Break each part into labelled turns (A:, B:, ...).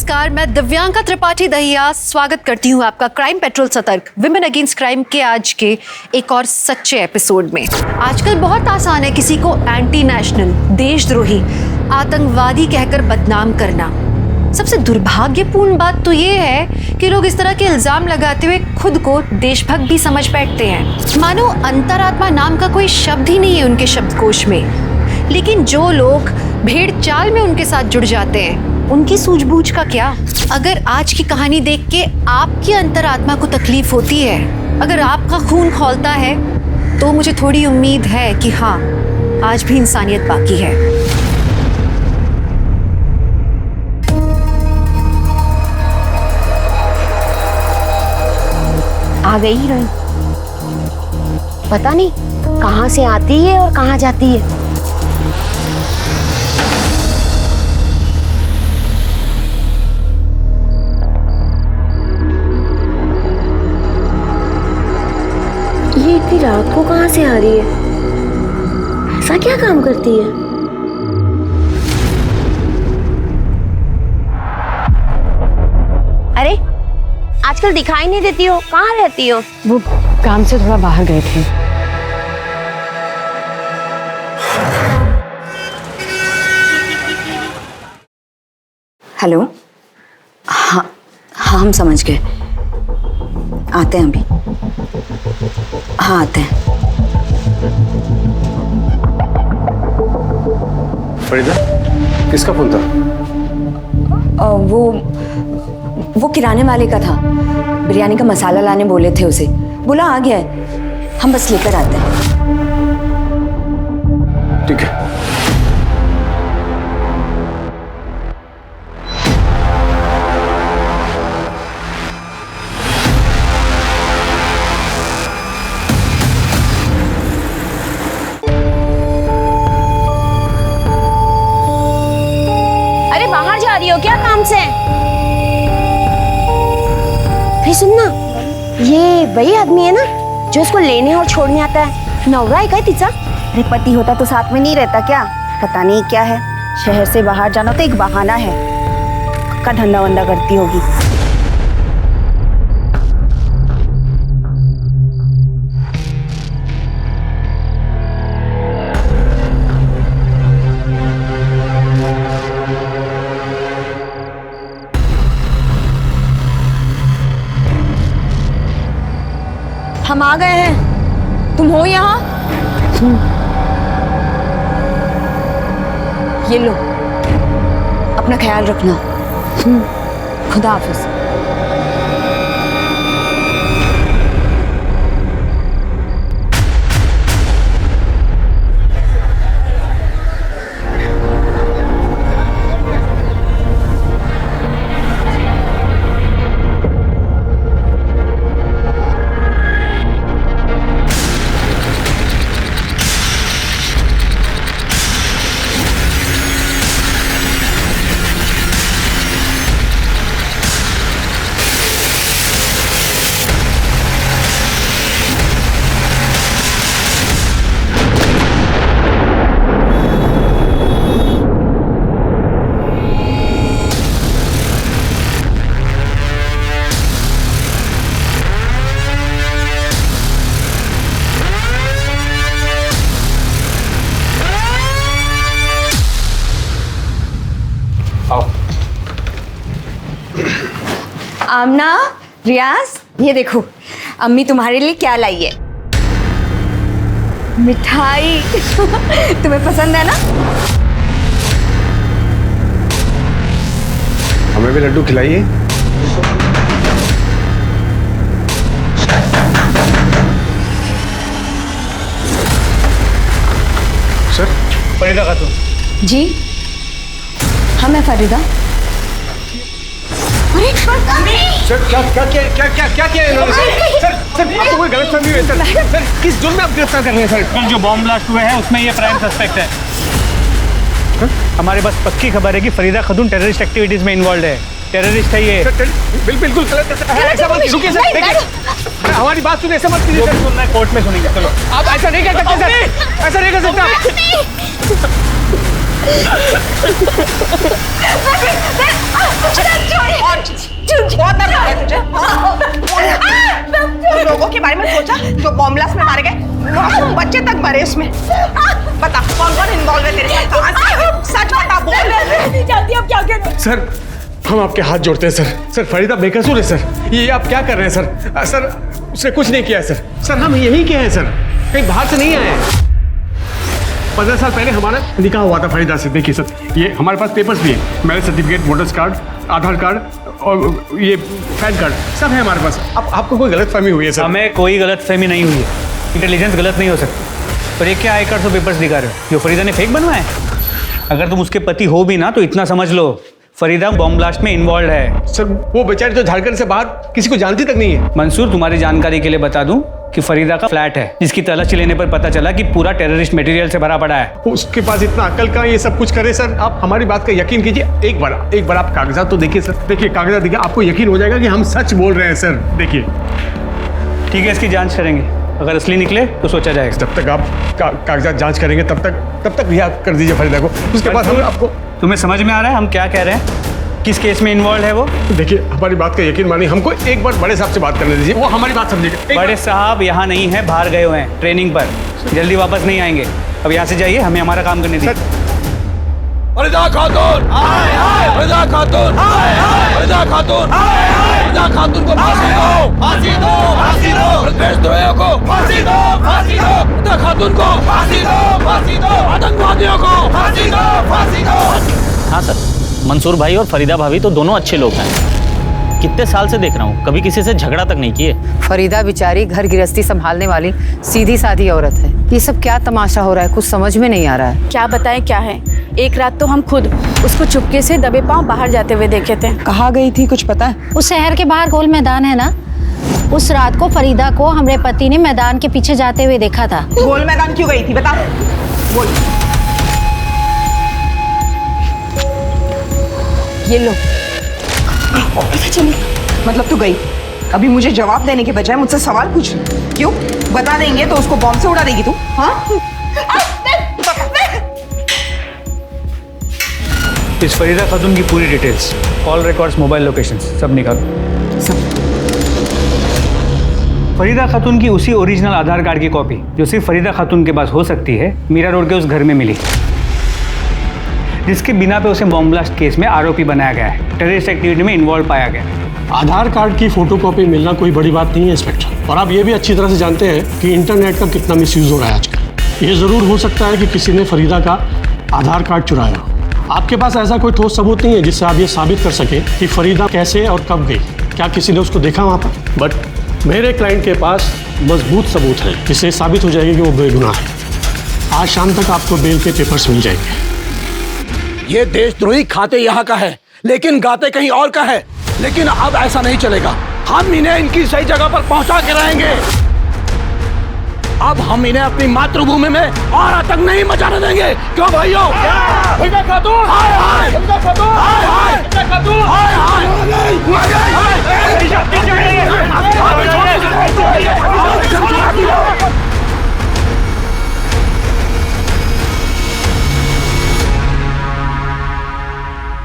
A: नमस्कार, मैं दिव्यांका त्रिपाठी दहिया स्वागत करती हूँ आपका क्राइम पेट्रोल सतर्क विमेन अगेंस्ट क्राइम के आज के एक और सच्चे एपिसोड में। आजकल बहुत आसान है किसी को एंटी नेशनल, देशद्रोही, आतंकवादी कहकर बदनाम करना। सबसे दुर्भाग्यपूर्ण बात तो ये है कि लोग इस तरह के इल्जाम लगाते हुए खुद को देशभक्त भी समझ बैठते हैं, मानो अंतरात्मा नाम का कोई शब्द ही नहीं है उनके शब्दकोश में। लेकिन जो लोग भेड़ चाल में उनके साथ जुड़ जाते हैं, उनकी सूझबूझ का क्या? अगर आज की कहानी देख के आपकी अंतरात्मा को तकलीफ होती है, अगर आपका खून खौलता है, तो मुझे थोड़ी उम्मीद है कि हाँ, आज भी इंसानियत बाकी है।
B: आ गई हीरोइन। पता नहीं कहाँ से आती है और कहाँ जाती है। ये इतनी रात को कहाँ से आ रही है? ऐसा क्या काम करती है? अरे आजकल दिखाई नहीं देती हो, कहाँ रहती हो?
C: वो काम से थोड़ा बाहर गए थे।
D: हेलो। हाँ हाँ, हम समझ गए, आते हैं अभी। हाँ आते हैं।
E: फरीदा, किसका फोन था?
D: वो किराने वाले का था। बिरयानी का मसाला लाने बोले थे उसे, बोला आ गया है, हम बस लेकर आते हैं।
E: ठीक है।
B: अरे बाहर जा रही हो क्या काम से? फिर सुनना, ये वही आदमी है ना जो उसको लेने और छोड़ने आता है? नवरा है क्या तिचा?
D: अरे पति होता तो साथ में नहीं रहता क्या? पता नहीं क्या है, शहर से बाहर जाना तो एक बहाना है। पक्का धंधा वंदा करती होगी।
B: हम आ गए हैं, तुम हो यहाँ?
D: ये लो, अपना ख्याल रखना। खुदा हाफिज। आमना, रियाज, ये देखो अम्मी तुम्हारे लिए क्या लाई है। मिठाई। तुम्हें पसंद है ना?
E: हमें भी लड्डू खिलाइए। सर,
F: फरीदा खातून।
D: जी हाँ, मैं फरीदा।
E: सर क्या किया इन्होंने? सर आपको कोई गलतफहमी हुई है? सर किस जुर्म में आप गिरफ्तार कर रहे हैं? सर
F: कल जो बॉम्ब ब्लास्ट हुए हैं उसमें ये प्राइम सस्पेक्ट है। हमारे पास पक्की खबर है कि फरीदा खातून टेररिस्ट एक्टिविटीज में इन्वॉल्व है। टेररिस्ट है ये।
E: बिल्कुल गलत है। ऐसा मत रुकिए सर, देखिए हमारी बात सुनिए, ऐसा मत कीजिए।
F: जो भी सुनना है कोर्ट में सुनेंगे। चलो।
E: आप ऐसा नहीं कर सकते सर, ऐसा नहीं कर सकते।
B: छोड़
G: जो बॉम्ब ब्लास्ट में मारे गए मासूम बच्चे तक मरे उसमें। बता कौन कौन इन्वॉल्व है तेरे साथ, कहां से है? सच बता, बोल। नहीं जानती अब क्या करूं।
E: सर हम आपके हाथ जोड़ते हैं सर। सर फरीदा बेकसूर है सर। ये आप क्या कर रहे हैं सर? सर उसने कुछ नहीं किया है सर। सर हम यहीं के हैं सर, कहीं बाहर से नहीं आए हैं। 15 साल पहले हमारा निकाह हुआ था फरीदा से। देखिए सर ये हमारे पास पेपर्स भी है, मैरिज सर्टिफिकेट, वोटर्स कार्ड, आधार कार्ड और ये पैन कार्ड सब है हमारे पास। अब आपको कोई गलतफहमी हुई है सर?
F: हमें कोई गलतफहमी नहीं हुई है, इंटेलिजेंस गलत नहीं हो सकती। पर ये क्या आई कार्ड और पेपर्स दिखा रहे हो जो फरीदा ने फेक बनवाए? अगर तुम उसके पति हो भी ना तो इतना समझ लो, फरीदा बॉम्ब ब्लास्ट में इन्वॉल्व है।
E: सर वो बेचारी तो झारखंड से बाहर किसी को जानती तक नहीं है।
F: मंसूर तुम्हारी जानकारी के लिए बता दूं कि फरीदा का फ्लैट है जिसकी तलाशी लेने पर पता चला कि पूरा टेररिस्ट मटेरियल से भरा पड़ा है।
E: उसके पास इतना अकल कहाँ ये सब कुछ करे सर? आप हमारी बात का यकीन कीजिए, एक बार आप कागजात तो देखिए सर। देखिए कागजात देखिए, आपको यकीन हो जाएगा कि हम सच बोल रहे हैं सर। देखिए
F: ठीक है, इसकी जांच करेंगे, अगर असली निकले तो सोचा जाएगा।
E: जब तक आप कागजात जांच करेंगे तब तक रिहा कर दीजिए फरीदा को। उसके बाद हम आपको।
F: तुम्हें समझ में आ रहा है हम क्या कह रहे हैं? किस केस में इन्वॉल्व है वो?
E: देखिए हमारी बात का यकीन मानिए, हमको एक बार बड़े साहब से बात करने दीजिए, वो हमारी बात समझेगा।
F: बड़े साहब यहाँ नहीं है, बाहर गए हुए हैं ट्रेनिंग पर, जल्दी वापस नहीं आएंगे। अब यहाँ से जाइए, हमें हमारा काम करने दीजिए।
H: फरीदा खातून, फरीदा खातून, फरीदा खातून, फरीदा खातून को फांसी दो, फांसी दो, फांसी दो, देशद्रोहियों को फांसी दो, फांसी दो, फरीदा खातून को फांसी दो, फांसी दो, आतंकवादियों को फांसी दो, फांसी दो।
I: हाँ सर, मंसूर भाई और फरीदा भाभी तो दोनों अच्छे लोग हैं। कितने साल से देख रहा हूँ, कभी किसी से झगड़ा तक नहीं किए।
C: फरीदा बेचारी घर गृहस्थी संभालने वाली सीधी सादी औरत है। ये सब क्या तमाशा हो रहा है, कुछ समझ में नहीं आ रहा है।
J: क्या बताएं क्या है। एक रात तो हम खुद उसको चुपके से दबे पांव बाहर जाते हुए देखे थे।
G: कहाँ गई थी कुछ पता है?
B: उस शहर के बाहर गोल मैदान है ना, उस रात को फरीदा को हमारे पति ने मैदान के पीछे जाते हुए देखा था।
G: गोल मैदान क्यों गई थी बता, बोल। ये लो। चली मतलब तू गई, अभी मुझे जवाब देने के बजाय मुझसे सवाल पूछ रही? क्यों? बता देंगे तो उसको बॉम्ब से उड़ा देगी तू? हाँ?
F: इस फरीदा खातून की पूरी details, call records, mobile locations सब निकालो। फरीदा खातून की उसी ओरिजिनल आधार कार्ड की कॉपी जो सिर्फ फरीदा खातून के पास हो सकती है, मीरा रोड के उस घर में मिली, जिसके बिना पे उसे बॉम्ब ब्लास्ट केस में आरोपी बनाया गया है, टेररिस्ट एक्टिविटी में इन्वॉल्व पाया गया।
K: आधार कार्ड की फोटोकॉपी मिलना कोई बड़ी बात नहीं है इंस्पेक्टर, और आप ये भी अच्छी तरह से जानते हैं कि इंटरनेट का कितना मिसयूज हो रहा है आजकल। ये ज़रूर हो सकता है कि किसी ने फरीदा का आधार कार्ड चुराया। आपके पास ऐसा कोई ठोस सबूत नहीं है जिससे आप ये साबित कर सकें कि फरीदा कैसे और कब गई? क्या किसी ने उसको देखा वहाँ पर? बट मेरे क्लाइंट के पास मजबूत सबूत है जिससे साबित हो जाएगी कि वो बेगुनाह है। आज शाम तक आपको बेल के पेपर्स मिल जाएंगे।
H: ये देशद्रोही खाते यहाँ का है लेकिन गाते कहीं और का है। लेकिन अब ऐसा नहीं चलेगा, हम इन्हें इनकी सही जगह पर पहुंचा के रहेंगे। अब हम इन्हें अपनी मातृभूमि में और आतंक नहीं मचाने देंगे। क्यों भाइयों? फरीदा खातून, हाय हाय, फरीदा खातून, हाय हाय, फरीदा खातून, हाय हाय।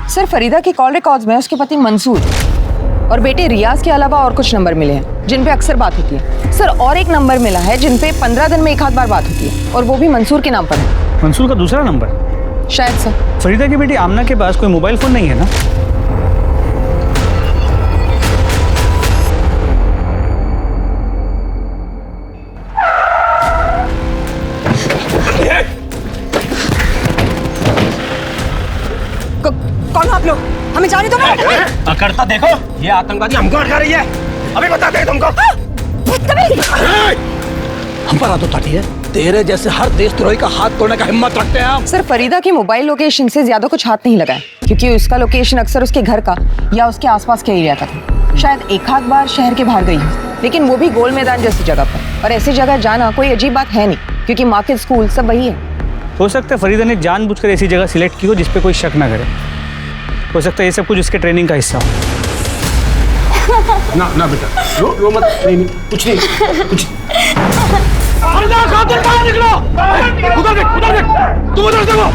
G: सर फरीदा के कॉल रिकॉर्ड्स में उसके पति मंसूर और बेटे रियाज के अलावा और कुछ नंबर मिले हैं जिन पे अक्सर बात होती है। सर और एक नंबर मिला है जिन पे 15 दिन में एक आध बार बात होती है, और वो भी मंसूर के नाम पर है।
F: मंसूर का दूसरा नंबर?
G: शायद सर।
F: फरीदा की बेटी आमना के पास कोई मोबाइल फोन नहीं है ना?
G: कौन आप लोग? हमें जाने दो।
H: करता देखो, ये आतंकवादी हमको अटका रही है। अभी बताते हैं तुमको। हम पर हाथ उठाती है, तेरे जैसे हर देशद्रोही का हाथ तोड़ने का हिम्मत रखते हैं हम।
G: सर फरीदा की मोबाइल लोकेशन से ज्यादा कुछ हाथ नहीं लगा है, क्योंकि उसका लोकेशन अक्सर उसके घर का या उसके आसपास के एरिया का था। शायद एक आध बार शहर के बाहर गई है, लेकिन वो भी गोल मैदान जैसी जगह पर। और ऐसी जगह जाना कोई अजीब बात है नहीं, क्योंकि मार्केट, स्कूल सब वही है।
F: हो सकता है फरीदा ने जानबूझकर ऐसी जगह सिलेक्ट की हो जिस पे कोई शक ना करे। हो सकता है ये सब कुछ उसके ट्रेनिंग का हिस्सा हो।
E: ना बेटा, रो मत। नहीं कुछ नहीं, कुछ।
H: फरीदा खातून बाहर निकलो। उधर देख, तुम उधर देखो।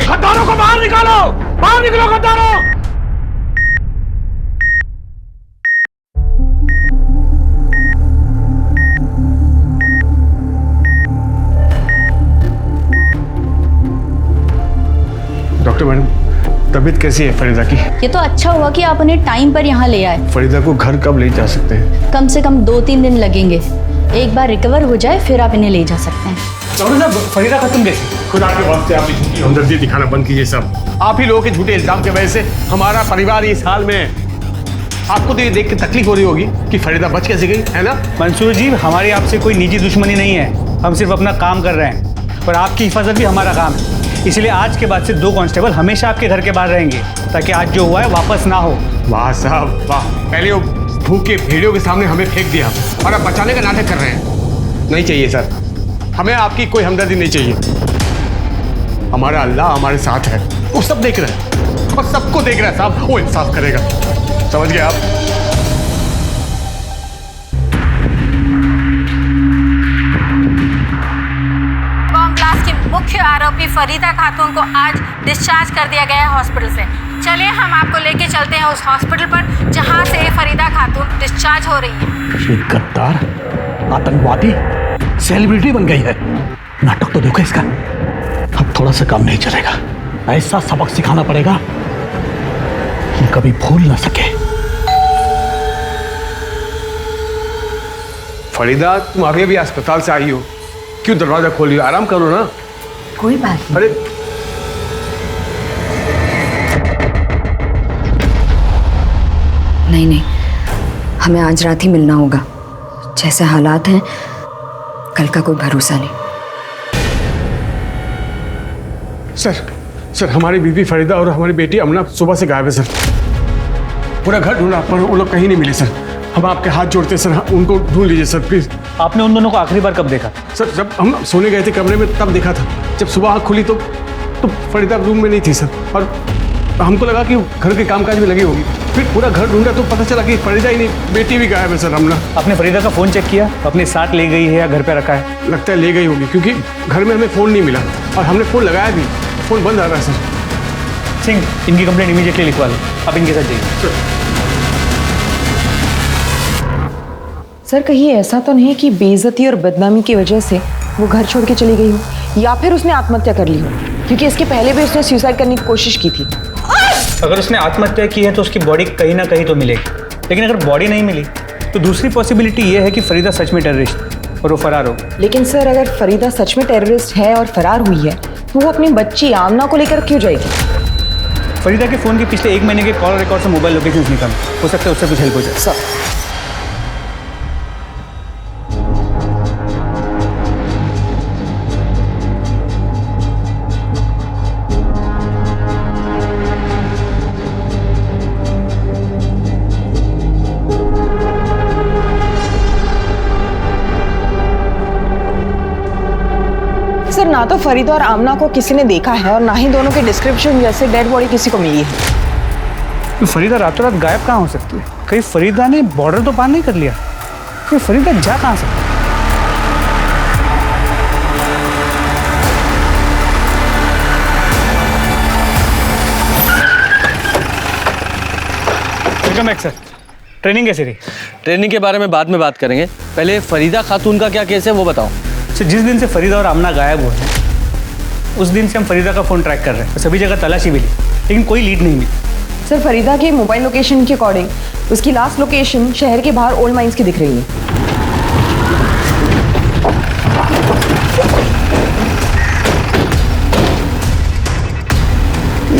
H: गद्दारों को बाहर निकालो, बाहर निकलो।
E: मैडम, तबीयत कैसी है फरीदा की?
J: ये तो अच्छा हुआ कि आप उन्हें टाइम पर यहाँ ले आए।
E: फरीदा को घर कब ले जा सकते हैं?
J: कम से कम 2-3 दिन लगेंगे। एक बार रिकवर हो जाए फिर आप इन्हें ले जा सकते हैं।
E: डॉक्टर साहब, फरीदा खत्म कैसी? खुदा के वास्ते आप झूठी हमदर्दी दिखाना बंद कीजिए सब। आप ही लोगों के झूठे इल्जाम की वजह से हमारा परिवार इस हाल में है। आपको तो ये देख के तकलीफ हो रही होगी कि फरीदा बच कैसे गई, है ना?
F: मंसूर जी, हमारी आपसे कोई निजी दुश्मनी नहीं है, हम सिर्फ अपना काम कर रहे हैं और आपकी हिफाजत भी हमारा काम है। इसलिए आज के बाद से 2 कांस्टेबल हमेशा आपके घर के बाहर रहेंगे ताकि आज जो हुआ है वापस ना हो।
E: वाह साहब वाह, पहले वो भूखे भेड़ियों के सामने हमें फेंक दिया और अब बचाने का नाटक कर रहे हैं। नहीं चाहिए सर, हमें आपकी कोई हमदर्दी नहीं चाहिए। हमारा अल्लाह हमारे साथ है, वो सब देख रहा है और सबको देख रहा है साहब, वो इंसाफ करेगा। समझ गए आप?
J: बम ब्लास्ट की मुख्य आरोपी फरीदा खातून को आज डिस्चार्ज कर दिया गया है हॉस्पिटल से। चलिए हम आपको लेके चलते हैं उस हॉस्पिटल पर जहां से फरीदा खातून डिस्चार्ज हो रही है।
H: ये गद्दार, आतंकवादी, सेलिब्रिटी बन गई है। नाटक तो देखो इसका। अब थोड़ा सा काम नहीं चलेगा, ऐसा सबक सिखाना पड़ेगा कि कभी भूल ना सके।
E: फरीदा, तुम अभी अभी अस्पताल से आई हो, क्यों दरवाजा खोली हो? आराम करो ना।
B: कोई बात नहीं।
E: अरे
B: नहीं नहीं, हमें आज रात ही मिलना होगा। जैसे हालात हैं, कल का कोई भरोसा नहीं।
E: सर, हमारी बीवी फरीदा और हमारी बेटी अमना सुबह से गायब है सर। पूरा घर ढूंढा पर वो लोग कहीं नहीं मिले सर। हम आपके हाथ जोड़ते हैं सर, उनको ढूंढ लीजिए सर प्लीज।
F: आपने उन दोनों को आखिरी बार कब देखा?
E: सर, जब हम सोने गए थे कमरे में तब देखा था। जब सुबह आँख खुली तो फरीदा रूम में नहीं थी सर, और हमको लगा कि घर के कामकाज में लगी होगी। फिर पूरा घर ढूंढा तो पता चला कि फरीदा ही नहीं, बेटी भी गायब है सर। अमना,
F: आपने फरीदा का फ़ोन चेक किया? अपने साथ ले गई है या घर पे रखा है?
E: लगता है ले गई होगी, क्योंकि घर में हमें फ़ोन नहीं मिला और हमने फ़ोन लगाया भी, फ़ोन बंद आ रहा है सर।
F: सिंह, इनकी कंप्लेंट इमीडिएटली लिखवा लो। आप इनके साथ जाइए।
G: सर, कहीं ऐसा तो नहीं कि बेइज्जती और बदनामी की वजह से वो घर छोड़ के चली गई हो या फिर उसने आत्महत्या कर ली हो? क्योंकि इसके पहले भी उसने सुसाइड करने की कोशिश की थी।
F: अगर उसने आत्महत्या की है तो उसकी बॉडी कहीं ना कहीं तो मिलेगी, लेकिन अगर बॉडी नहीं मिली तो दूसरी पॉसिबिलिटी ये है कि फरीदा सच में टेररिस्ट और वो फरार हो।
G: लेकिन सर, अगर फरीदा सच में टेररिस्ट है और फरार हुई है तो वो अपनी बच्ची आमना को लेकर क्यों जाएगी?
F: फरीदा के फ़ोन के पिछले 1 महीने के कॉल रिकॉर्ड से मोबाइल लोकेशन निकालो, हो सकता है उससे कुछ हेल्प हो जाए।
G: सर, सर, ना तो फरीदा और आमना को किसी ने देखा है और ना ही दोनों के डिस्क्रिप्शन जैसे डेड बॉडी किसी को मिली है।
F: तो फरीदा रातों रात गायब कहाँ हो सकती है? कहीं फरीदा ने बॉर्डर तो पार नहीं कर लिया? तो फरीदा जा कहाँ सकती है? Welcome back sir. ट्रेनिंग कैसी रही?
L: ट्रेनिंग के बारे में बाद में बात करेंगे, पहले फरीदा खातून का क्या केस है वो बताओ।
F: सर, जिस दिन से फरीदा और आमना गायब हुए हैं उस दिन से हम फरीदा का फ़ोन ट्रैक कर रहे हैं। सभी जगह तलाशी मिली लेकिन कोई लीड नहीं मिली।
G: सर, फरीदा के मोबाइल लोकेशन के अकॉर्डिंग उसकी लास्ट लोकेशन शहर के बाहर ओल्ड माइंस की दिख रही है।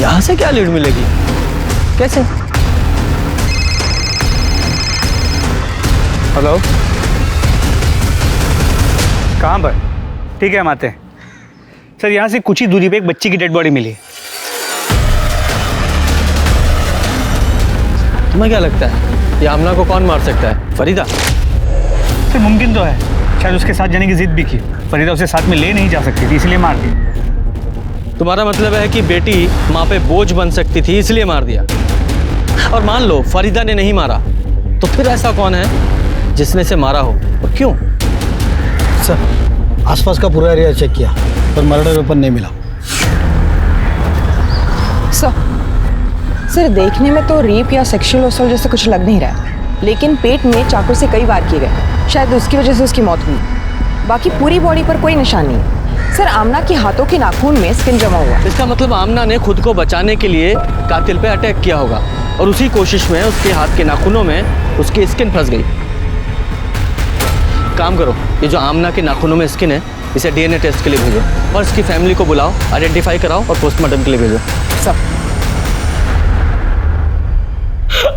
L: यहाँ से क्या लीड मिलेगी? कैसे?
F: हेलो, कहाँ पर? ठीक है, हम आते हैं। सर, यहाँ से कुछ ही दूरी पे एक बच्ची की डेड बॉडी मिली है।
L: तुम्हें क्या लगता है ये आमना को कौन मार सकता है? फरीदा?
F: सर, मुमकिन तो है, शायद उसके साथ जाने की जिद भी की। फरीदा उसे साथ में ले नहीं जा सकती थी, इसलिए मार दी।
L: तुम्हारा मतलब है कि बेटी माँ पे बोझ बन सकती थी इसलिए मार दिया। और मान लो फरीदा ने नहीं मारा तो फिर ऐसा कौन है जिसने से मारा हो और क्यों?
H: सर, आसपास का पूरा एरिया चेक किया पर मर्डर वेपन नहीं मिला।
G: सर, देखने में तो रेप या सेक्सुअल असॉल्ट जैसे कुछ लग नहीं रहा, लेकिन पेट में चाकू से कई वार किए गए, शायद उसकी वजह से उसकी मौत हुई। बाकी पूरी बॉडी पर कोई निशान नहीं है। सर आमना के हाथों के नाखून में स्किन जमा हुआ।
L: इसका मतलब आमना ने खुद को बचाने के लिए कातिल पे अटैक किया होगा और उसी कोशिश में उसके हाथ के नाखूनों में उसकी स्किन फंस गई। काम करो, ये जो आमना के नाखूनों में स्किन है इसे डीएनए टेस्ट के लिए भेजो और इसकी फैमिली को बुलाओ, आइडेंटिफाई कराओ और पोस्टमार्टम के लिए भेजो।
G: सब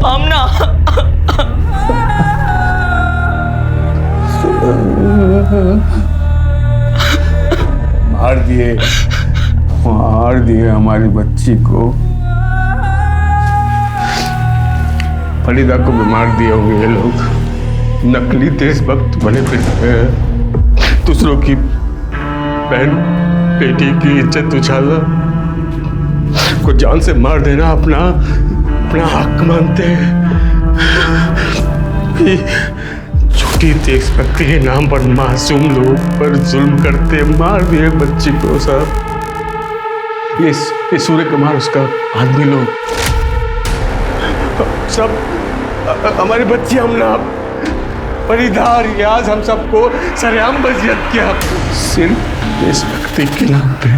L: आमना
E: मार दिए हमारी बच्ची को, फरीदा को भी मार दिए होंगे ये लोग। नकली देशभक्त बने फिरते हैं, दूसरों की बहन बेटी की इज्जत उछालना, को जान से मार देना अपना हक मानते हैं। झूठी देशभक्ति के नाम पर मासूम लोग पर जुल्म करते, मार दिए बच्ची को साहब। ये सूर्य कुमार उसका आदमी लोग सब हमारी बच्ची हमने फरीदा रियाज हम सबको सरेआम बजियत किया सिर्फ देशभक्ति के नाम पे।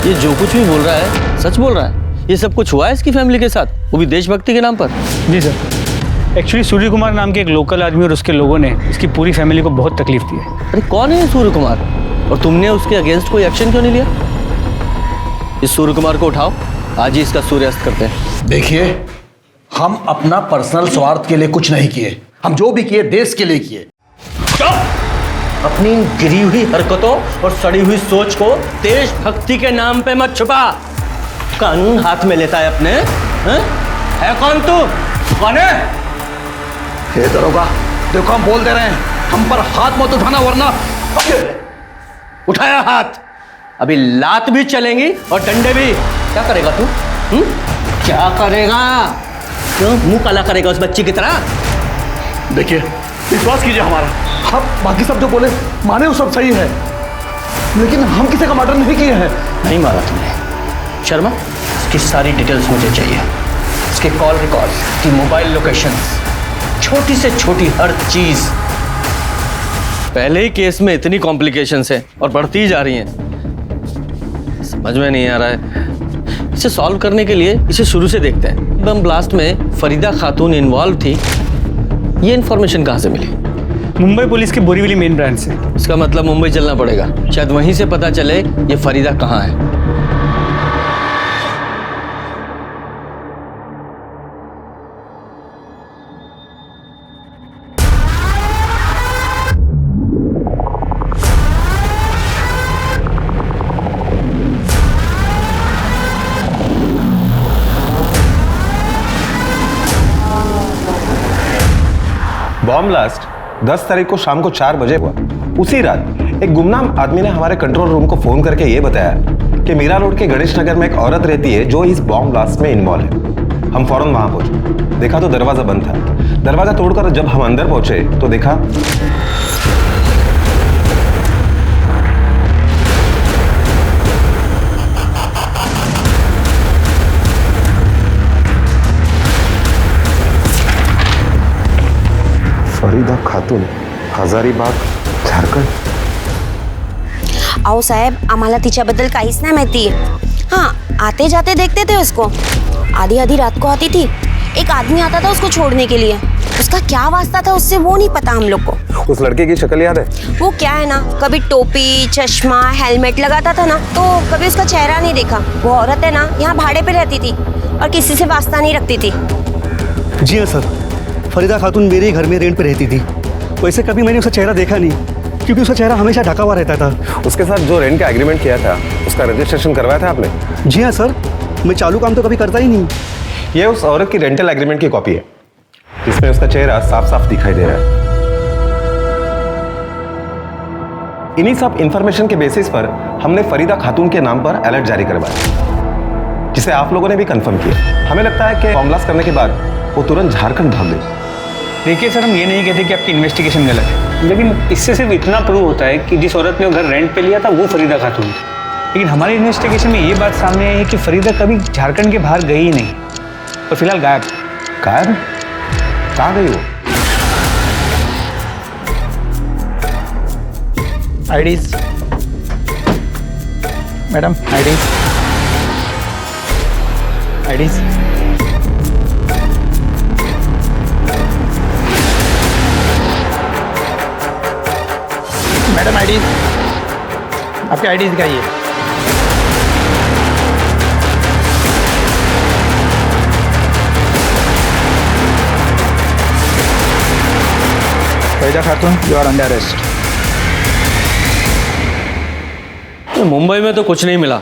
L: ये जो कुछ भी बोल रहा है सच बोल रहा है? ये सब कुछ हुआ है इसकी फैमिली के साथ, वो भी देशभक्ति के नाम पर?
F: जी सर, एक्चुअली सूर्य कुमार नाम के एक लोकल आदमी और उसके लोगों ने इसकी पूरी फैमिली को बहुत तकलीफ दी है।
L: अरे कौन है सूर्य कुमार, और तुमने उसके अगेंस्ट कोई एक्शन क्यों नहीं लिया? इस सूर्य कुमार को उठाओ, आज ही इसका सूर्यास्त करते हैं।
H: देखिए, हम अपना पर्सनल स्वार्थ के लिए कुछ नहीं किए, हम जो भी किए देश के लिए किए।
L: अपनी गिरी हुई हरकतों और सड़ी हुई सोच को देशभक्ति के नाम पे मत छुपा। कानून हाथ में लेता है अपने, है कौन तू? कौन है?
H: हे दरोगा, देखो हम बोल दे रहे हैं, हम पर हाथ मत उठाना वरना।
L: उठाया हाथ, अभी लात भी चलेंगी और डंडे भी। क्या करेगा तू? क्या करेगा? क्यों मुंह काला करेगा उस बच्ची की तरह?
H: देखिए, विश्वास कीजिए हमारा, हम बाकी सब जो बोले माने वो सब सही है, लेकिन हम किसी का मर्डर नहीं किए हैं।
L: नहीं मारा तुमने। शर्मा, इसकी सारी डिटेल्स मुझे चाहिए, इसके कॉल रिकॉर्ड, की मोबाइल लोकेशन, छोटी से छोटी हर चीज। पहले ही केस में इतनी कॉम्प्लिकेशंस है और बढ़ती ही जा रही हैं, समझ में नहीं आ रहा है। इसे सॉल्व करने के लिए इसे शुरू से देखते हैं। बम ब्लास्ट में फरीदा खातून इन्वॉल्व थी, ये इन्फॉर्मेशन कहाँ से मिली?
F: मुंबई पुलिस के बोरीवली मेन ब्रांच से।
L: इसका मतलब मुंबई चलना पड़ेगा, शायद वहीं से पता चले ये फरीदा कहाँ है।
M: बॉम्ब ब्लास्ट 10 तारीख को शाम को 4 बजे हुआ। उसी रात एक गुमनाम आदमी ने हमारे कंट्रोल रूम को फोन करके ये बताया कि मीरा रोड के गणेश नगर में एक औरत रहती है जो इस बॉम्ब ब्लास्ट में इन्वॉल्व है। हम फौरन वहां पहुंचे, देखा तो दरवाजा बंद था। दरवाजा तोड़कर जब हम अंदर पहुंचे तो देखा फरीदा खातून, हजारीबाग, झारखंड।
B: अहो साहेब, आम्हाला तिच्याबद्दल काहीच नाही माहिती। हाँ, आते जाते देखते थे उसको, आधी आधी रात को आती थी। एक आदमी आता था उसको छोड़ने के लिए, उसका क्या वास्ता था उससे वो नहीं पता हम लोग को।
M: उस लड़के की शक्ल याद है?
B: वो क्या है ना, कभी टोपी, चश्मा, हेलमेट लगाता था ना, तो कभी उसका चेहरा नहीं देखा। वो औरत है ना, यहाँ भाड़े पे रहती थी और किसी से वास्ता नहीं रखती थी।
N: जी हाँ सर, फरीदा खातून मेरे ही घर में रेंट पे रहती थी। वैसे कभी मैंने उसका चेहरा देखा नहीं, क्योंकि उसका चेहरा हमेशा ढका हुआ रहता था।
M: उसके साथ जो रेंट का एग्रीमेंट किया था उसका रजिस्ट्रेशन करवाया था आपने?
N: जी हाँ सर, मैं चालू काम तो कभी करता ही नहीं।
M: ये उस औरत की रेंटल एग्रीमेंट की कॉपी है, जिसमें उसका चेहरा साफ साफ दिखाई दे रहा है। इन्हीं सब इंफॉर्मेशन के बेसिस पर हमने फरीदा खातून के नाम पर अलर्ट जारी करवाया, जिसे आप लोगों ने भी कंफर्म किया। हमें लगता है कि बॉम्ब ब्लास्ट करने के बाद वो तुरंत झारखंड भाग गई।
F: देखिए सर, हम ये नहीं कहते कि आपकी इन्वेस्टिगेशन गलत है, लेकिन इससे सिर्फ इतना प्रूव होता है कि जिस औरत ने वो घर रेंट पे लिया था वो फरीदा खातून थी। लेकिन हमारी इन्वेस्टिगेशन में ये बात सामने आई है कि फरीदा कभी झारखंड के बाहर गई ही नहीं, और फिलहाल गायब।
M: गायब? कहाँ गई वो?
F: आईडीज मैडम, आईडीज आईडीज मैडम, आईडीज आपकी आईडीज दिखाइए। Farida Khatoon, you are under arrest.
L: Mumbai में तो कुछ नहीं मिला,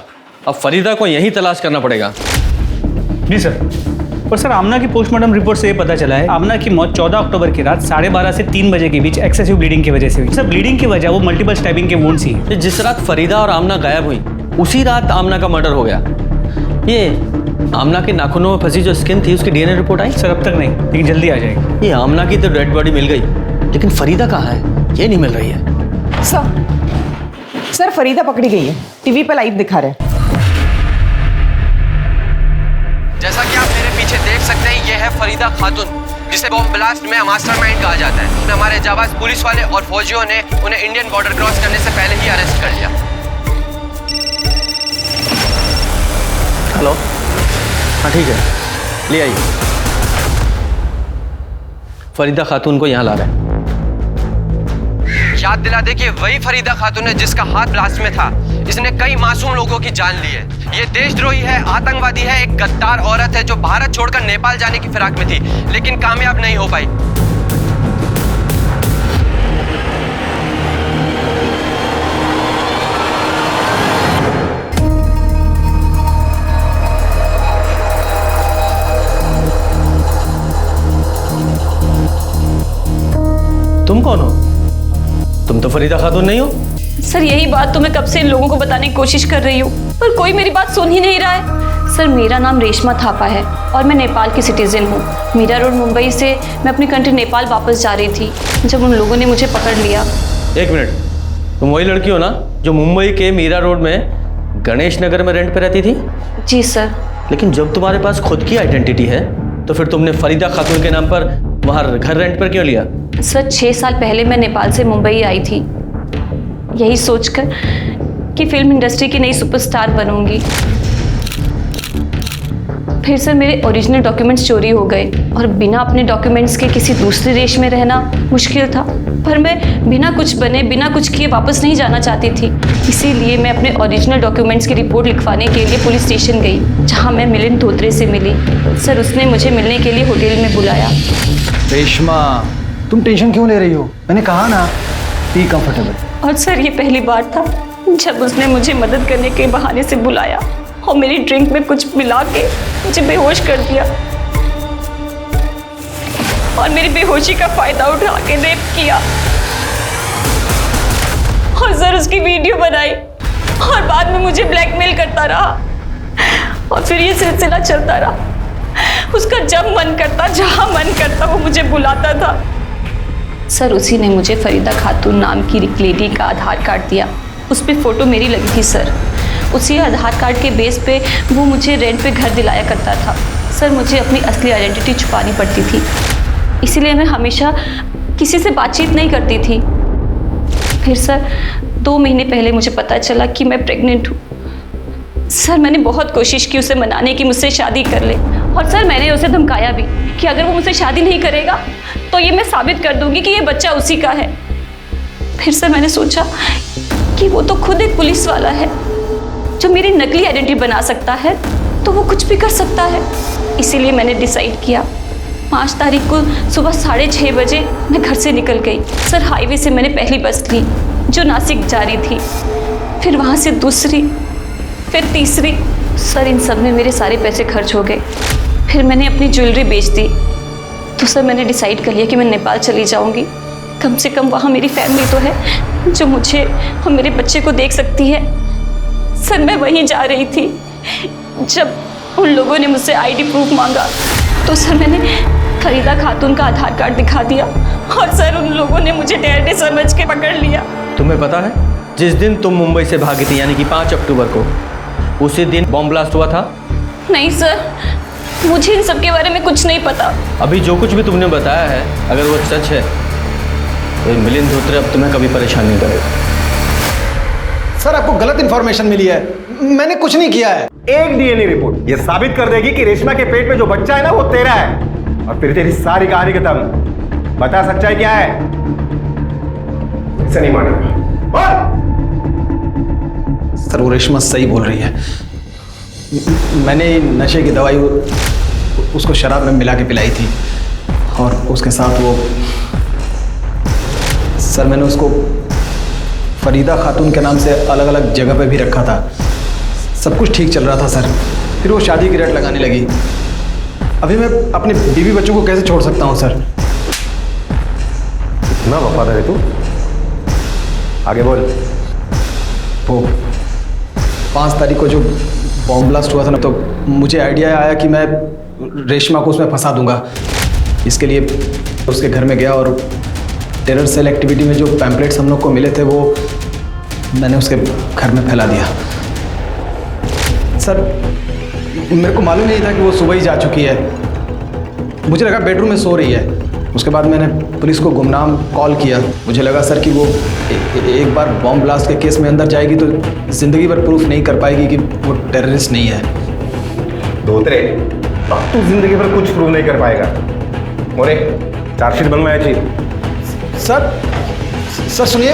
L: अब फरीदा को यहीं तलाश करना पड़ेगा।
F: जी सर। और सर, आमना की पोस्टमार्टम रिपोर्ट से ये पता चला है आमना की मौत 14 अक्टूबर की रात 12:30 से 3 बजे के बीच एक्सेसिव ब्लीडिंग की वजह से हुई। सर, ब्लीडिंग की वजह वो मल्टीपल स्टैबिंग के वुंड्स ही है।
L: जिस रात फरीदा और आमना गायब हुई उसी रात आमना का मर्डर हो गया। ये आमना के नाखूनों में फंसी जो स्किन थी उसकी डीएनए रिपोर्ट आई?
F: सर, अब तक नहीं, लेकिन जल्दी आ जाएगी।
L: ये आमना की तो डेड बॉडी मिल गई, लेकिन फरीदा कहाँ है ये नहीं मिल रही है।
G: सर फरीदा पकड़ी गई है, टीवी पे लाइव दिखा रहे हैं।
O: जैसा कि आप मेरे पीछे देख सकते हैं, ये है फरीदा खातून, जिसे बॉम्ब ब्लास्ट में मास्टरमाइंड कहा जाता है। हमारे जाबाज पुलिस वाले और फौजियों ने उन्हें इंडियन बॉर्डर क्रॉस करने से पहले ही अरेस्ट कर लिया।
L: हेलो, हाँ ठीक है, ले आइए। फरीदा खातून को यहाँ ला रहे हैं।
O: याद दिला दे कि वही फरीदा खातून है जिसका हाथ ब्लास्ट में था। इसने कई मासूम लोगों की जान ली है। ये देशद्रोही है, आतंकवादी है, एक गद्दार औरत है जो भारत छोड़कर नेपाल जाने की फिराक में थी, लेकिन कामयाब नहीं हो पाई।
L: तुम कौन हो? तुम तो फरीदा खातून नहीं हो।
P: सर, यही बात तो मैं कब से इन लोगों को बताने की कोशिश कर रही हूँ, पर कोई मेरी बात सुन ही नहीं रहा है। सर, मेरा नाम रेशमा थापा है और मैं नेपाल की सिटीजन हूँ। मीरा रोड मुंबई से मैं अपनी कंट्री नेपाल वापस जा रही थी जब उन लोगों ने मुझे पकड़ लिया।
L: एक मिनट, तुम वही लड़की हो ना जो मुंबई के मीरा रोड में गणेश नगर में रेंट पे रहती थी?
P: जी सर।
L: लेकिन जब तुम्हारे पास खुद की आइडेंटिटी है तो फिर तुमने फरीदा खातून के नाम पर वहाँ घर रेंट पर क्यों लिया?
P: सर, 6 साल पहले मैं नेपाल से मुंबई आई थी, यही सोचकर कि फिल्म इंडस्ट्री की नई सुपरस्टार बनूंगी। फिर सर मेरे ओरिजिनल डॉक्यूमेंट्स चोरी हो गए और बिना अपने डॉक्यूमेंट्स के किसी दूसरे देश में रहना मुश्किल था। पर मैं बिना कुछ बने, बिना कुछ किए वापस नहीं जाना चाहती थी। इसीलिए मैं अपने ओरिजिनल डॉक्यूमेंट्स की रिपोर्ट लिखवाने के लिए पुलिस स्टेशन गई, जहां मैं मिलिंद धोत्रे से मिली। सर, उसने मुझे मिलने के लिए होटल में बुलाया।
Q: रेशमा, तुम टेंशन क्यों ले रही हो? मैंने कहा ना, बी कंफर्टेबल।
P: और सर, ये पहली बार था जब उसने मुझे मदद करने के बहाने से बुलाया और मेरी ड्रिंक में कुछ मिला के मुझे बेहोश कर दिया और मेरी बेहोशी का फायदा उठा के रेप किया। और सर, उसकी वीडियो बनाई और बाद में मुझे ब्लैकमेल करता रहा और फिर ये सिलसिला चलता रहा। उसका जब मन करता, जहां मन करता, वो मुझे बुलाता था। सर, उसी ने मुझे फरीदा खातून नाम की एक लेडी का आधार कार्ड दिया। उस पर फोटो मेरी लगी थी सर। उसी आधार कार्ड के बेस पे वो मुझे रेंट पे घर दिलाया करता था। सर, मुझे अपनी असली आइडेंटिटी छुपानी पड़ती थी, इसीलिए मैं हमेशा किसी से बातचीत नहीं करती थी। फिर सर 2 महीने पहले मुझे पता चला कि मैं प्रेग्नेंट हूँ। सर, मैंने बहुत कोशिश की उसे मनाने की मुझसे शादी कर ले, और सर मैंने उसे धमकाया भी कि अगर वो मुझसे शादी नहीं करेगा तो ये मैं साबित कर दूंगी कि ये बच्चा उसी का है। फिर सर मैंने सोचा कि वो तो खुद एक पुलिस वाला है जो मेरी नकली आइडेंटिटी बना सकता है, तो वो कुछ भी कर सकता है। इसीलिए मैंने डिसाइड किया 5 तारीख को सुबह 6:30 बजे मैं घर से निकल गई। सर, हाईवे से मैंने पहली बस ली जो नासिक जा रही थी, फिर वहाँ से दूसरी, फिर तीसरी। सर, इन सब में मेरे सारे पैसे खर्च हो गए। फिर मैंने अपनी ज्वेलरी बेच दी। तो सर मैंने डिसाइड कर लिया कि मैं नेपाल चली जाऊंगी। कम से कम वहाँ मेरी फैमिली तो है जो मुझे और मेरे बच्चे को देख सकती है। सर, मैं वहीं जा रही थी जब उन लोगों ने मुझसे आईडी प्रूफ मांगा, तो सर मैंने फरीदा खातून का आधार कार्ड दिखा दिया और सर उन लोगों ने मुझे डैडी समझ के पकड़ लिया।
L: तुम्हें पता है जिस दिन तुम मुंबई से भागी थी, यानी कि 5 अक्टूबर को, उसी दिन बॉम्ब ब्लास्ट हुआ था?
P: नहीं सर, मुझे इन सब के बारे में कुछ नहीं पता।
L: अभी जो कुछ भी तुमने बताया है, अगर वो सच है तो मिलिंद धोत्रे अब तुम्हें कभी परेशान नहीं करेगा।
Q: सर आपको गलत इन्फॉर्मेशन मिली है, मैंने कुछ नहीं किया है।
M: एक डीएनए रिपोर्ट ये साबित कर देगी कि रेशमा के पेट में जो बच्चा है ना वो तेरा है, और फिर तेरी सारी कहानी खत्म। बता सच्चाई क्या है? इसे नहीं मानेगा।
Q: सर वो रेशमा सही बोल रही है, मैंने नशे की दवाई उसको शराब में मिला के पिलाई थी और उसके साथ वो सर मैंने उसको फरीदा खातून के नाम से अलग अलग जगह पे भी रखा था। सब कुछ ठीक चल रहा था सर, फिर वो शादी की रट लगाने लगी। अभी मैं अपने बीवी बच्चों को कैसे छोड़ सकता हूँ सर?
M: इतना वफादार है तू? आगे बोल।
Q: वो 5 तारीख को जो बॉम्ब ब्लास्ट हुआ था ना, तो मुझे आइडिया आया कि मैं रेशमा को उसमें फंसा दूंगा। इसके लिए उसके घर में गया और टेरर सेल एक्टिविटी में जो पैम्पलेट्स हम लोग को मिले थे वो मैंने उसके घर में फैला दिया। सर मेरे को मालूम नहीं था कि वो सुबह ही जा चुकी है, मुझे लगा बेडरूम में सो रही है। उसके बाद मैंने पुलिस को गुमनाम कॉल किया। मुझे लगा सर कि वो एक बार बॉम्ब ब्लास्ट के केस में अंदर जाएगी तो ज़िंदगी भर प्रूफ नहीं कर पाएगी कि वो टेररिस्ट नहीं है।
M: धोत्रे, अब तू जिंदगी भर कुछ प्रूव नहीं कर पाएगा। मोरे, चार्जशीट बनवाया चाहिए।
Q: सर सुनिए।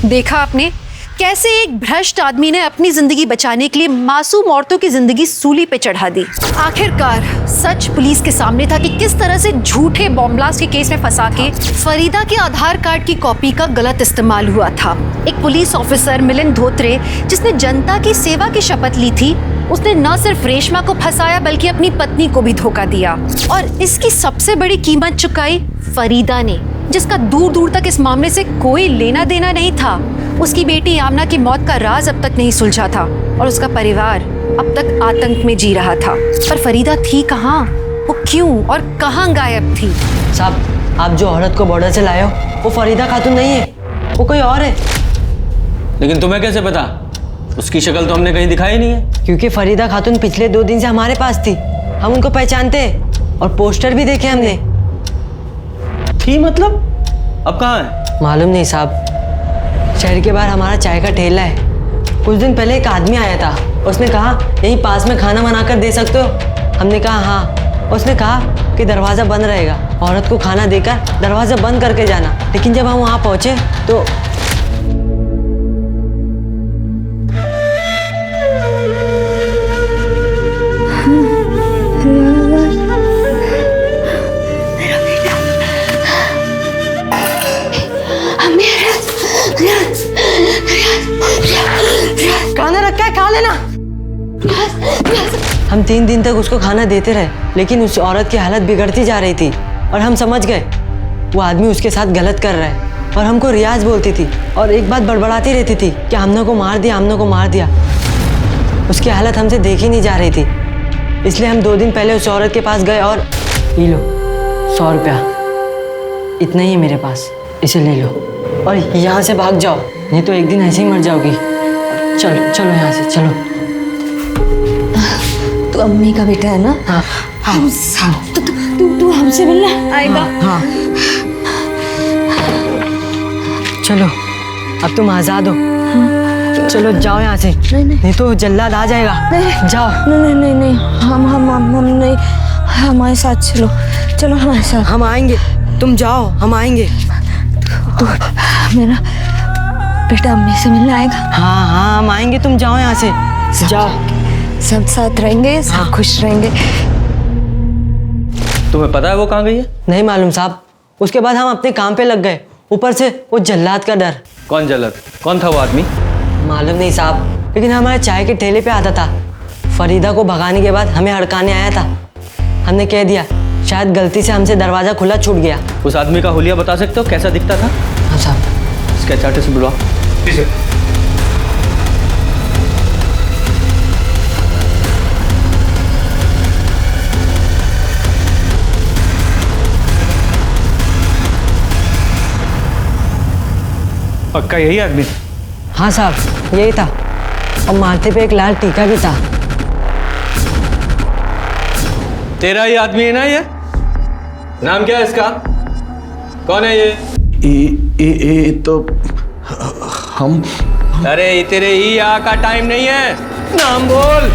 A: देखा आपने कैसे एक भ्रष्ट आदमी ने अपनी जिंदगी बचाने के लिए मासूम औरतों की जिंदगी सूली पे चढ़ा दी। आखिरकार सच पुलिस के सामने था कि किस तरह से झूठे बॉम्ब ब्लास्ट के केस में फंसा के फरीदा के आधार कार्ड की कॉपी का गलत इस्तेमाल हुआ था। एक पुलिस ऑफिसर मिलिंद धोत्रे, जिसने जनता की सेवा की शपथ ली थी, उसने न सिर्फ रेशमा को फंसाया बल्कि अपनी पत्नी को भी धोखा दिया, और इसकी सबसे बड़ी कीमत चुकाई फरीदा ने, जिसका दूर दूर तक इस मामले से कोई लेना देना नहीं था। उसकी बेटी आमना की मौत का राज अब तक नहीं सुलझा था और उसका परिवार अब तक आतंक में जी रहा था। पर फरीदा थी कहाँ, वो क्यों और कहाँ गायब थी?
R: साहब, आप जो औरत को बॉर्डर से लाए हो वो फरीदा खातून नहीं है, वो कोई और है।
L: लेकिन तुम्हें कैसे पता? उसकी शक्ल तो हमने कहीं दिखाई नहीं है।
R: क्योंकि फरीदा खातून पिछले 2 दिन से हमारे पास थी, हम उनको पहचानते हैं और पोस्टर भी देखे हमने।
L: थी मतलब? अब कहाँ है?
R: मालूम नहीं साहब, शहर के बाहर हमारा चाय का ठेला है। कुछ दिन पहले एक आदमी आया था, उसने कहा यहीं पास में खाना बना कर दे सकते हो? हमने कहा हाँ। उसने कहा कि दरवाज़ा बंद रहेगा, औरत को खाना देकर दरवाज़ा बंद करके जाना। लेकिन जब हम वहाँ पहुँचे तो खाना रखा है, खा लेना। हम 3 दिन तक उसको खाना देते रहे, लेकिन उस औरत की हालत बिगड़ती जा रही थी और हम समझ गए वो आदमी उसके साथ गलत कर रहा है। और हमको रियाज बोलती थी और एक बात बड़बड़ाती रहती थी कि आमना को मार दिया, आमना को मार दिया। उसकी हालत हमसे देखी नहीं जा रही थी, इसलिए हम 2 दिन पहले उस औरत के पास गए और ये लो 100 रुपया, इतना ही है मेरे पास, इसे ले लो और यहाँ से भाग जाओ, नहीं तो एक दिन ऐसे ही मर जाओगी। चलो चलो यहाँ से चलो।
B: तू अम्मी का बेटा है ना?
R: हाँ हाँ
B: तू हमसे मिलना आएगा?
R: हाँ। चलो अब तुम आजाद हो। चलो जाओ यहाँ से, नहीं तो जल्लाद आ जाएगा। जाओ।
B: नहीं, हम नहीं, हमारे साथ चलो, चलो हमारे साथ।
R: हम आएंगे, तुम जाओ, हम आएंगे।
B: तू मेरा बेटा अम्मी से मिलने आएगा?
R: हाँ हाँ हम आएंगे, तुम जाओ यहाँ से, जाओ।
B: सब साथ रहेंगे, सब खुश रहेंगे।
L: तुम्हें पता है वो कहाँ गई है?
R: नहीं मालूम साहब, उसके बाद हम अपने काम पे लग गए, ऊपर से वो जल्लाद का डर।
L: कौन जल्लाद? कौन था वो आदमी?
R: मालूम नहीं साहब, लेकिन हमारे चाय के ठेले पे आता था। फरीदा को भगाने के बाद हमें हड़काने आया था। हमने कह दिया शायद गलती से हमसे दरवाज़ा खुला छूट गया।
L: उस आदमी का हुलिया बता सकते हो, कैसा दिखता था?
R: हाँ साहब।
L: इसके चार्ट से बुलवाओ।
F: पक्का यही आदमी था?
R: हाँ साहब यही था, और माथे पे एक लाल टीका भी था।
L: तेरा ही आदमी है ना ये? नाम क्या है इसका? कौन है ये?
Q: ये तो
L: अरे ये तेरे ही यहाँ का टाइम नहीं है, नाम बोल।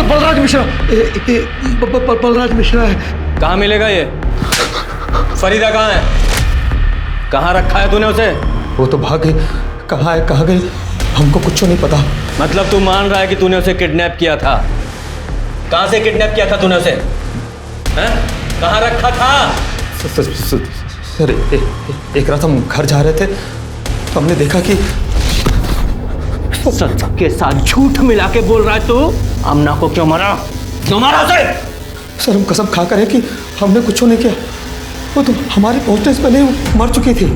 N: बलराज मिश्रा। बलराज मिश्रा है।
L: कहाँ मिलेगा ये? फरीदा कहाँ है? कहाँ रखा है तूने उसे?
N: वो तो भाग गई। कहाँ गई हमको कुछ नहीं पता।
L: मतलब तू मान रहा है कि तूने उसे किडनैप किया था? कहाँ से किडनैप किया था तूने उसे? हैं? कहाँ रखा था?
N: सर एक रात हम घर जा रहे थे तो हमने देखा कि
L: सच के साथ झूठ मिला के बोल रहा है तू। आमना को क्यों मारा? क्यों मारा उसे?
N: सर हम कसम खा कर है कि हमने कुछ नहीं किया। वो तो हमारे पहुंचने से पहले वो मर चुकी थी।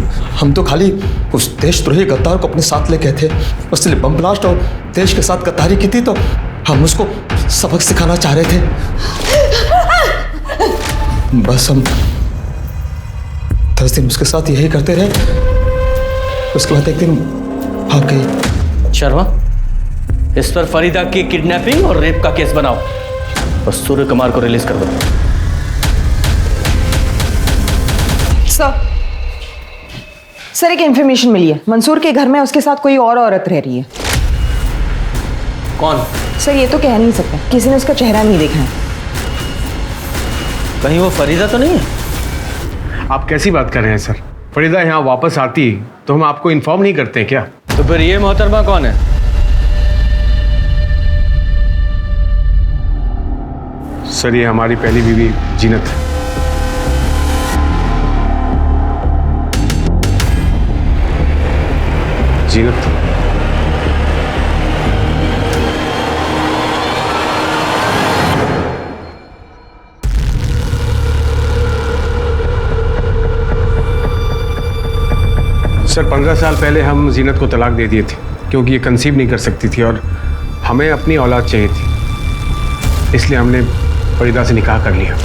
N: हम तो खाली उस देशद्रोही गद्दार को अपने साथ ले गए थे। उसने बम ब्लास्ट और देश के साथ गद्दारी की थी तो हम उसको सबक सिखाना चाह रहे थे। बस हम 10 दिन उसके साथ यही करते रहे। उसके बाद एक दिन भाग गई।
L: शर्मा, इस पर फरीदा की किडनैपिंग और रेप का केस बनाओ और सूर्य कुमार को रिलीज कर दो।
G: सर एक इन्फॉर्मेशन मिली है, मंसूर के घर में उसके साथ कोई और औरत रह रही है।
L: कौन?
G: सर ये तो कह नहीं सकते, किसी ने उसका चेहरा नहीं देखा है।
L: कहीं वो फरीदा तो नहीं है?
E: आप कैसी बात कर रहे हैं सर? फरीदा यहाँ वापस आती तो हम आपको इन्फॉर्म नहीं करते हैं क्या?
L: तो फिर ये मोहतरमा कौन है?
E: सर ये हमारी पहली बीवी जीनत है। जीनत। सर 15 साल पहले हम जीनत को तलाक दे दिए थे क्योंकि ये कंसीव नहीं कर सकती थी और हमें अपनी औलाद चाहिए थी, इसलिए हमने फरीदा से निकाह कर लिया।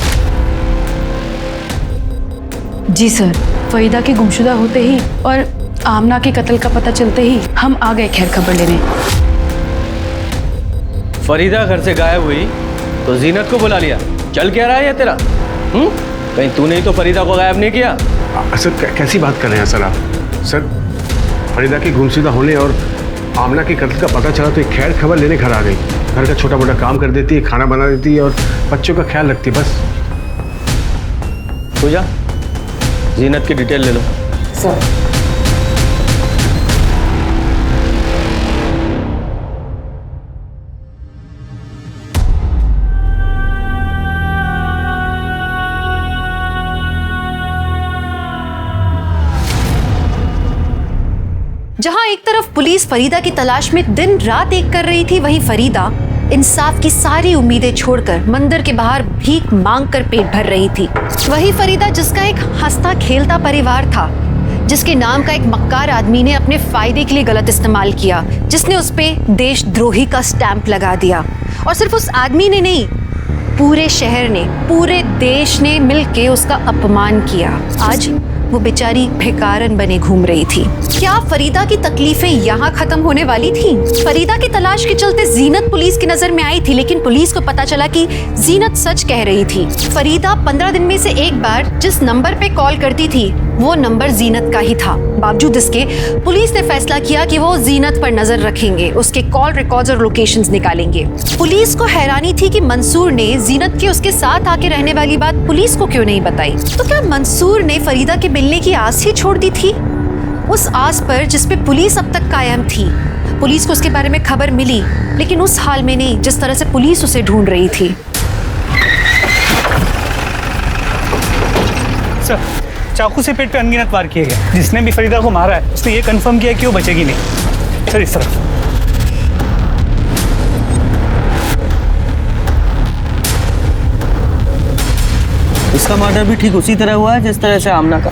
S: जी सर, फरीदा के गुमशुदा होते ही और आमना के कत्ल का पता चलते ही हम आ गए खैर खबर लेने।
L: फरीदा घर से गायब हुई तो जीनत को बुला लिया। चल क्या रहा है ये तेरा? कहीं तूने ही तो फरीदा को गायब नहीं किया?
E: सर कैसी बात कर रहे हैं सर आप? सर फरीदा के गुमशुदा होने और आमना के कत्ल का पता चला तो एक खैर खबर लेने घर आ गई। घर का छोटा मोटा काम कर देती है, खाना बना देती है और बच्चों का ख्याल रखती है बस।
L: पूजा, जीनत की डिटेल ले लो।
G: सर
A: जहां एक तरफ पुलिस फरीदा की तलाश में दिन रात एक कर रही थी, वहीं फरीदा इंसाफ की सारी उम्मीदें छोड़कर मंदिर के बाहर भीख मांगकर पेट भर रही थी। वही फरीदा जिसका एक हंसता खेलता परिवार था, जिसके नाम का एक मक्कार आदमी ने अपने फायदे के लिए गलत इस्तेमाल किया, जिसने उस पे देशद्रोही का स्टैंप लगा दिया। और सिर्फ उस आदमी ने नहीं, पूरे शहर ने, पूरे देश ने मिलके उसका अपमान किया। आज वो बेचारी भिखारन बने घूम रही थी। क्या फरीदा की तकलीफें यहाँ खत्म होने वाली थी? फरीदा की तलाश के चलते जीनत पुलिस की नजर में आई थी, लेकिन पुलिस को पता चला कि जीनत सच कह रही थी। फरीदा 15 दिन में से एक बार जिस नंबर पे कॉल करती थी वो नंबर जीनत का ही था। बावजूद इसके पुलिस ने फैसला किया कि वो जीनत पर नजर रखेंगे, उसके कॉल रिकॉर्ड्स और लोकेशंस निकालेंगे। पुलिस को हैरानी थी कि मंसूर ने जीनत के उसके साथ आके रहने वाली बात पुलिस को क्यों नहीं बताई। तो क्या मंसूर ने फरीदा के मिलने की आस ही छोड़ दी थी? उस आस पर जिस पे पुलिस अब तक कायम थी। पुलिस को उसके बारे में खबर मिली, लेकिन उस हाल में नहीं जिस तरह से पुलिस उसे ढूंढ रही थी।
F: सर, चाकू से पेट पे अनगिनत वार किए गए। जिसने भी फरीदा को मारा है उसने ये कंफर्म किया कि वो बचेगी नहीं। सर इस तरफ।
R: इसका मर्डर भी ठीक उसी तरह हुआ है जिस तरह से आमना का।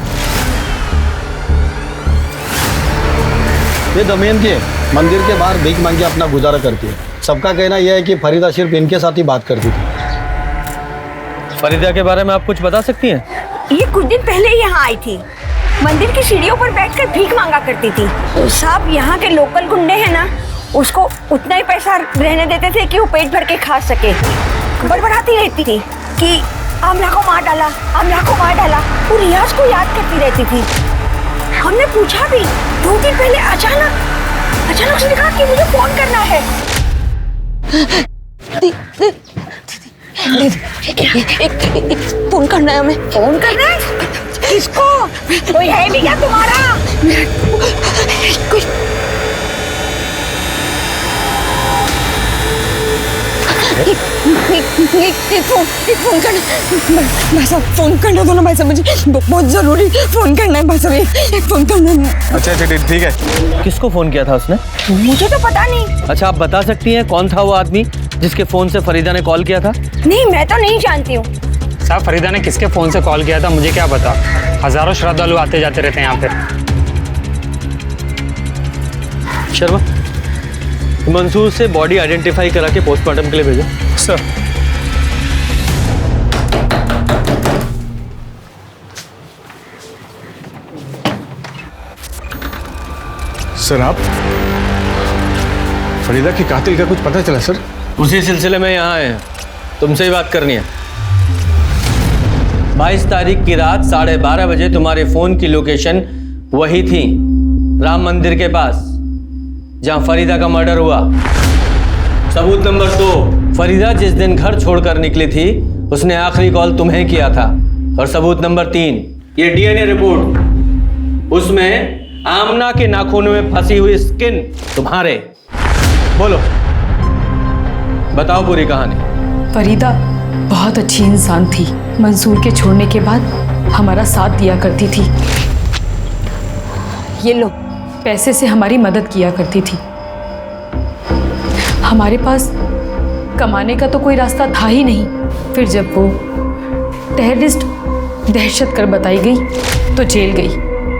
Q: ये दमयंती है, मंदिर के बाहर भीख मांग के अपना गुजारा करती है। सबका कहना यह है कि फरीदा सिर्फ इनके साथ ही बात करती थी।
L: फरीदा के बारे में आप कुछ बता सकती हैं?
B: ये कुछ दिन पहले यहाँ आई थी, मंदिर की सीढ़ियों पर बैठकर भीख मांगा करती थी। साहब यहाँ के लोकल गुंडे हैं ना, उसको उतना ही पैसा रहने देते थे कि वो पेट भर के खा सके। बड़बड़ाती रहती थी कि आमला को मार डाला, आमला को मार डाला। वो रियाज को याद करती रहती थी। हमने पूछा भी, 2 दिन पहले अचानक
D: अचानक से दिखा कि मुझे फोन करना है।
B: एक फोन करना है हमें।
D: फोन करना है? किसको? कोई है भी क्या तुम्हारा?
B: कोई एक फोन करना भाई साहब, फोन करना दो ना भाई साहब, मुझे बहुत जरूरी फोन करना है भाई साहब, एक फोन करना है।
L: अच्छा ठीक है। किसको फोन किया था उसने?
D: मुझे तो पता नहीं।
L: अच्छा, आप बता सकती हैं कौन था वो आदमी जिसके फोन से फरीदा ने कॉल किया था?
D: नहीं, मैं तो नहीं जानती हूँ।
F: साहब, फरीदा ने किसके फोन से कॉल किया था मुझे क्या पता। हजारों श्रद्धालु आते जाते रहते हैं यहाँ पे।
L: शर्मा, मंसूर से बॉडी आइडेंटिफाई करा के पोस्टमार्टम के लिए भेजो।
F: सर।
E: सर, आप फरीदा के कातिल का कुछ पता चला सर?
L: उसी सिलसिले में यहाँ आए हैं, तुमसे ही बात करनी है। 22 तारीख की रात 12:30 बजे तुम्हारे फोन की लोकेशन वही थी, राम मंदिर के पास जहां फरीदा का मर्डर हुआ। सबूत नंबर 2, फरीदा जिस दिन घर छोड़कर निकली थी उसने आखिरी कॉल तुम्हें किया था। और सबूत नंबर 3, ये डीएनए रिपोर्ट, उसमें आमना के नाखूनों में फंसी हुई स्किन तुम्हारे। बोलो, बताओ पूरी कहानी।
S: फरीदा बहुत अच्छी इंसान थी। मंसूर के छोड़ने के बाद हमारा साथ दिया करती थी। ये लो, पैसे से हमारी मदद किया करती थी। हमारे पास कमाने का तो कोई रास्ता था ही नहीं। फिर जब वो टेररिस्ट दहशत कर बताई गई तो जेल गई,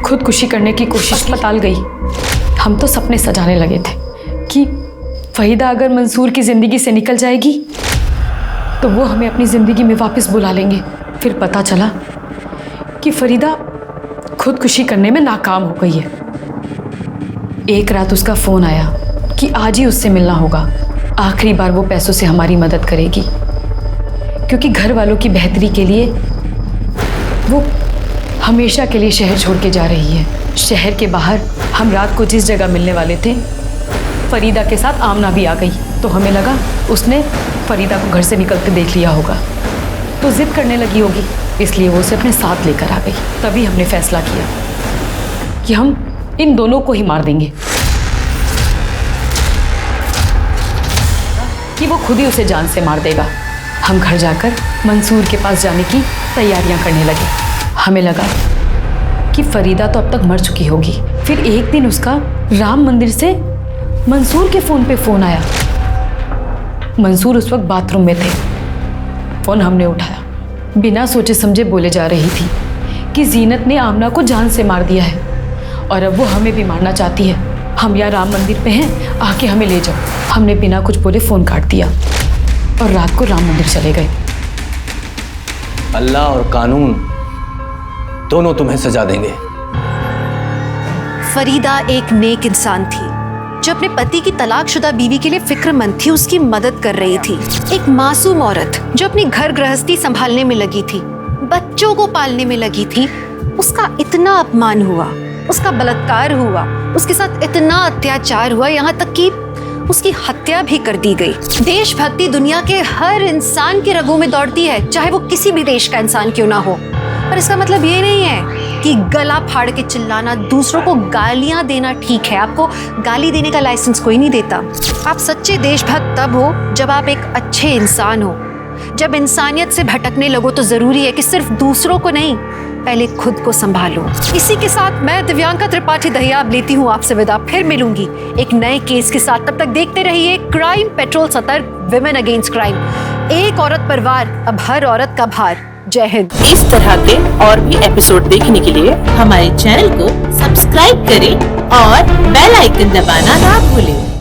S: खुदकुशी करने की कोशिश अस्पताल गई। हम तो सपने सजाने लगे थे कि फरीदा अगर मंसूर की ज़िंदगी से निकल जाएगी तो वो हमें अपनी ज़िंदगी में वापस बुला लेंगे। फिर पता चला कि फरीदा खुदकुशी करने में नाकाम हो गई है। एक रात उसका फ़ोन आया कि आज ही उससे मिलना होगा, आखिरी बार वो पैसों से हमारी मदद करेगी, क्योंकि घर वालों की बेहतरी के लिए वो हमेशा के लिए शहर छोड़ के जा रही है। शहर के बाहर हम रात को जिस जगह मिलने वाले थे, फरीदा के साथ आमना भी आ गई, तो हमें लगा उसने फरीदा को घर से निकलते देख लिया होगा तो जिद करने लगी होगी, इसलिए वो उसे अपने साथ लेकर आ गई। तभी हमने फैसला किया कि हम इन दोनों को ही मार देंगे, कि वो खुद ही उसे जान से मार देगा। हम घर जाकर मंसूर के पास जाने की तैयारियां करने लगे। हमें लगा कि फरीदा तो अब तक मर चुकी होगी। फिर एक दिन उसका राम मंदिर से मंसूर के फ़ोन पे फ़ोन आया। मंसूर उस वक्त बाथरूम में थे। फ़ोन हमने उठाया। बिना सोचे समझे बोले जा रही थी कि जीनत ने आमना को जान से मार दिया है और अब वो हमें भी मारना चाहती है। हम यहाँ राम मंदिर पे हैं, आके हमें ले जाओ। हमने बिना कुछ बोले फ़ोन काट दिया और रात को राम मंदिर चले गए।
L: अल्लाह और कानून दोनों तुम्हें सजा देंगे।
A: फरीदा एक नेक इंसान थी जो अपने पति की तलाकशुदा बीवी के लिए फिक्रमंद थी, उसकी मदद कर रही थी। एक मासूम औरत जो अपनी घर गृहस्थी संभालने में लगी थी, बच्चों को पालने में लगी थी, उसका इतना अपमान हुआ, उसका बलात्कार हुआ, उसके साथ इतना अत्याचार हुआ, यहाँ तक कि उसकी हत्या भी कर दी गई। देशभक्ति दुनिया के हर इंसान के रगों में दौड़ती है, चाहे वो किसी भी देश का इंसान क्यों ना हो। पर इसका मतलब ये नहीं है कि गला फाड़ के चिल्लाना, दूसरों को गालियां देना ठीक है। आपको गाली देने का लाइसेंस कोई नहीं देता। आप सच्चे देशभक्त तब हो जब आप एक अच्छे इंसान हो। जब इंसानियत से भटकने लगो तो जरूरी है कि सिर्फ दूसरों को नहीं, पहले खुद को संभालो। इसी के साथ मैं दिव्यांका त्रिपाठी दहिया अब लेती हूँ आपसे विदा। फिर मिलूंगी एक नए केस के साथ। तब तक देखते रहिए क्राइम पेट्रोल सतर्क, विमेन अगेंस्ट क्राइम। एक औरत पर वार, अब हर औरत का भार। जय हिंद।
T: इस तरह के और भी एपिसोड देखने के लिए हमारे चैनल को सब्सक्राइब करें और बेल आइकन दबाना ना भूलें।